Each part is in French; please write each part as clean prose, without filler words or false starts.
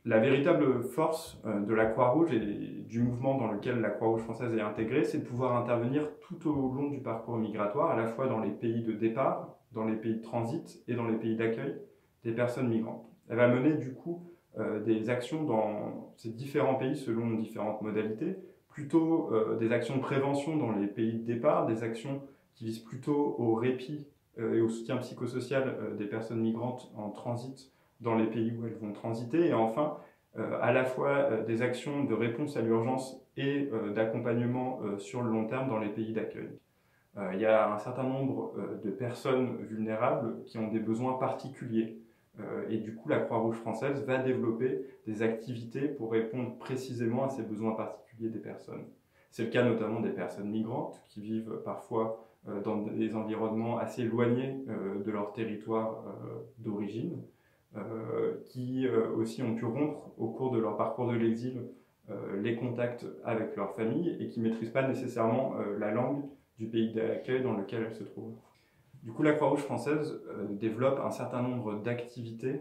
La véritable force de la Croix-Rouge et du mouvement dans lequel la Croix-Rouge française est intégrée, c'est de pouvoir intervenir tout au long du parcours migratoire, à la fois dans les pays de départ, dans les pays de transit et dans les pays d'accueil des personnes migrantes. Elle va mener du coup des actions dans ces différents pays selon différentes modalités, plutôt des actions de prévention dans les pays de départ, des actions qui visent plutôt au répit et au soutien psychosocial des personnes migrantes en transit dans les pays où elles vont transiter, et enfin à la fois des actions de réponse à l'urgence et d'accompagnement sur le long terme dans les pays d'accueil. Il y a un certain nombre de personnes vulnérables qui ont des besoins particuliers. Et du coup, la Croix-Rouge française va développer des activités pour répondre précisément à ces besoins particuliers des personnes. C'est le cas notamment des personnes migrantes qui vivent parfois dans des environnements assez éloignés de leur territoire d'origine, qui aussi ont pu rompre au cours de leur parcours de l'exil les contacts avec leur famille et qui ne maîtrisent pas nécessairement la langue du pays d'accueil dans lequel elles se trouvent. Du coup, la Croix-Rouge française développe un certain nombre d'activités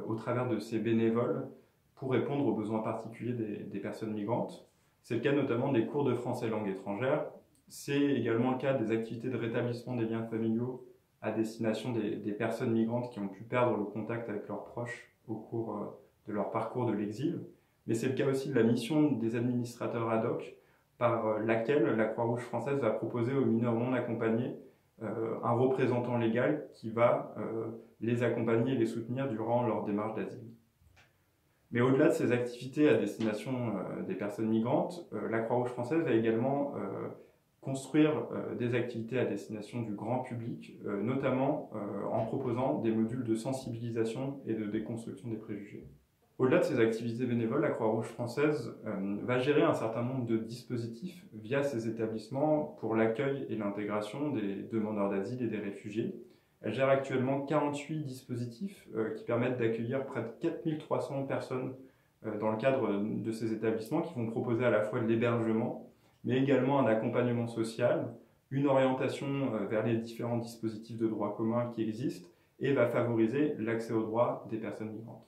au travers de ses bénévoles pour répondre aux besoins particuliers des personnes migrantes. C'est le cas notamment des cours de français langue étrangère. C'est également le cas des activités de rétablissement des liens familiaux à destination des personnes migrantes qui ont pu perdre le contact avec leurs proches au cours de leur parcours de l'exil. Mais c'est le cas aussi de la mission des administrateurs ad hoc, par laquelle la Croix-Rouge française va proposer aux mineurs non accompagnés un représentant légal qui va les accompagner et les soutenir durant leur démarche d'asile. Mais au-delà de ces activités à destination des personnes migrantes, la Croix-Rouge française va également construire des activités à destination du grand public, notamment en proposant des modules de sensibilisation et de déconstruction des préjugés. Au-delà de ces activités bénévoles, la Croix-Rouge française va gérer un certain nombre de dispositifs via ces établissements pour l'accueil et l'intégration des demandeurs d'asile et des réfugiés. Elle gère actuellement 48 dispositifs qui permettent d'accueillir près de 4300 personnes dans le cadre de ces établissements qui vont proposer à la fois de l'hébergement, mais également un accompagnement social, une orientation vers les différents dispositifs de droit commun qui existent et va favoriser l'accès aux droits des personnes migrantes.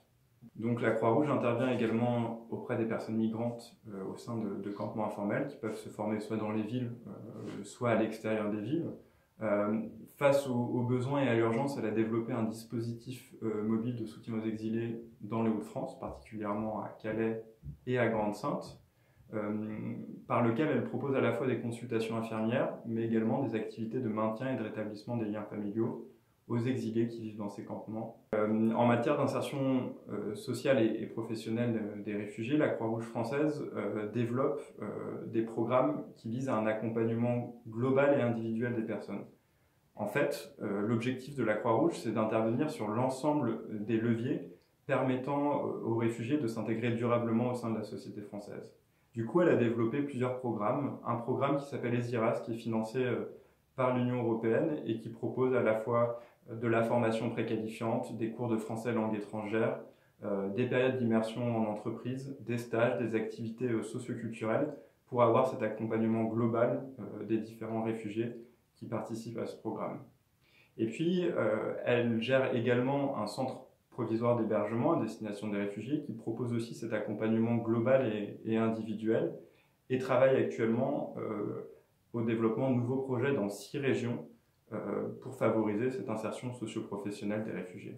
Donc la Croix-Rouge intervient également auprès des personnes migrantes au sein de campements informels qui peuvent se former soit dans les villes, soit à l'extérieur des villes. Face aux besoins et à l'urgence, elle a développé un dispositif mobile de soutien aux exilés dans les Hauts-de-France, particulièrement à Calais et à Grande-Synthe, par lequel elle propose à la fois des consultations infirmières, mais également des activités de maintien et de rétablissement des liens familiaux aux exilés qui vivent dans ces campements. En matière d'insertion sociale et professionnelle des réfugiés, la Croix-Rouge française développe des programmes qui visent à un accompagnement global et individuel des personnes. En fait, l'objectif de la Croix-Rouge, c'est d'intervenir sur l'ensemble des leviers permettant aux réfugiés de s'intégrer durablement au sein de la société française. Du coup, elle a développé plusieurs programmes. Un programme qui s'appelle ESIRAS, qui est financé par l'Union européenne et qui propose à la fois de la formation préqualifiante, des cours de français langue étrangère, des périodes d'immersion en entreprise, des stages, des activités socioculturelles pour avoir cet accompagnement global des différents réfugiés qui participent à ce programme. Et puis, elle gère également un centre provisoire d'hébergement à destination des réfugiés qui propose aussi cet accompagnement global et individuel et travaille actuellement au développement de nouveaux projets dans 6 régions pour favoriser cette insertion socio-professionnelle des réfugiés.